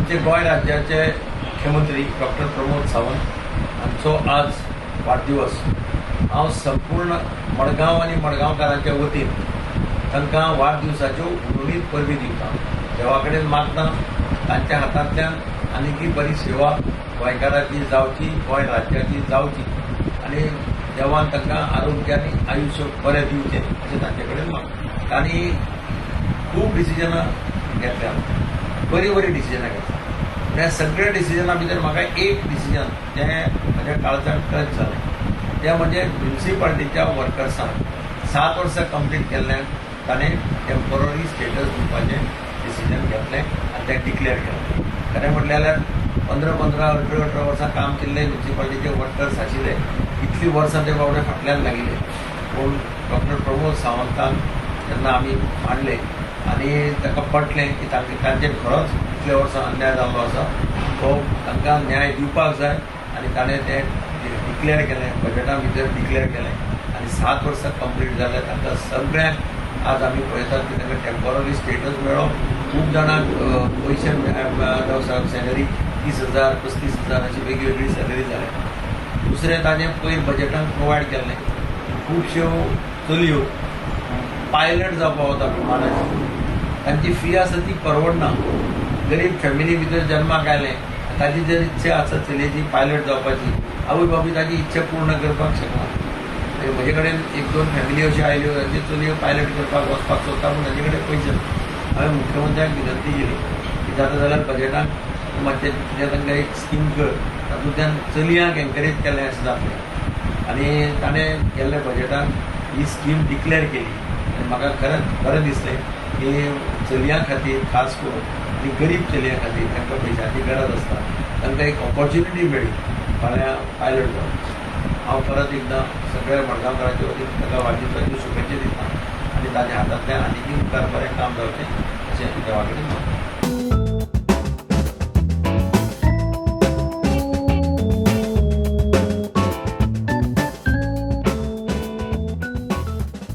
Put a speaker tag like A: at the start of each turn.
A: आमचे गोंय राज्याचे मुख्यमंत्री डॉक्टर प्रमोद सावंत हांचो आज वाडदिवस। हांव संपूर्ण मडगांव आनी मडगांवकारांच्या वतीन तांकां वाडदिवसाच्यो उर्वरीत परबी दिवता। देवा कडेन मागता तांच्या हातांतल्यान आनीकय बरी सेवा गोंयकारांची जावची, गोंय राज्याची जावची आनी देवान तांकां आरोग्य आनी आयुश्य बरें दिवचें अशें तांचे कडेन मागता। तांणी खूब डिसिजनां घेतल्या, बरी बरी डिसिजनां घेतल्या। त्या सगळ्या डिसिजनां भितर म्हाका एक डिसिजन जें म्हज्या काळजाक टच जालें तें म्हणजे म्युनिसिपालिटीच्या वर्कर्सांक 7 वर्सां कंप्लीट केल्ल्यान ताणें टेम्पररी स्टेटस दिवपाचें डिसिजन घेतलें आनी तें डिक्लेअर केलें। खरें म्हटलें जाल्यार 15-15, 18 वर्सां काम केल्ले म्युनिसिपालिटीचे वर्कर्स आशिल्ले, इतलीं वर्सां ते बाबडे फाटल्यान लागिल्ले। पूण डॉक्टर प्रमोद सावंतान जेन्ना आमी मांडले आनी ताका पटलें की तांचे खरोच इतले वर्सां अन्याय जाल्लो आसा, तो तांकां न्याय दिवपाक जाय आनी ताणें तें डिक्लेअर केलें, बजेटा भितर डिक्लेअर केलें आनी 7 वर्सां कंप्लीट जाले। तांकां सगळ्यांक आज आमी पळयतात की तांकां टेम्पररी स्टेटस मेळ्ळो। खूब जाणांक पयशे जावं सॅलरी 30,000, 35,000 अशी वेगळी सॅलरी जाल्या। दुसरें ताणें पयर बजेटान प्रोवायड केल्लें खुबश्यो चलयो पायलट जावपा वता विमानाची, तांची फी आसा ती परवडना। गरीब फॅमिली भितर जल्माक आयलें, ताची जर इच्छा आसा चलयेची पायलट जावपाची, आवय बापूय ताची इच्छा पूर्ण करपाक शकना। म्हजे कडेन 1-2 फॅमिली अश्यो आयल्यो तांचे चलयो पायलट करपाक वचपाक सोदता पूण तांचे कडेन पयशे ना। हांवें मुख्यमंत्र्याक विनंती केली की जाता जाल्यार बजेटान मातशें कितें तांकां एक स्कीम कर, तातूंतल्यान चलयांक एनकरेज केलें अशें जातलें। आनी ताणें केल्ल्या बजेटान ही स्कीम डिक्लेअर केली आनी म्हाका खरेंच बरें दिसलें की चलयां खातीर खास करून आनी गरीब चलयां खातीर तांकां पयशांची गरज आसता, तांकां एक ऑपॉर्च्युनिटी मेळ्ळी फाल्यां पायलट जावपाची। हांव परत एकदां सगळ्या मडगांवकारांच्या वतीन ताका वाडदिवसाच्यो शुभेच्छा दिता आनी ताच्या हातांतल्यान आनीकय मुखार बरें काम जावचें अशें देवा कडेन मागता।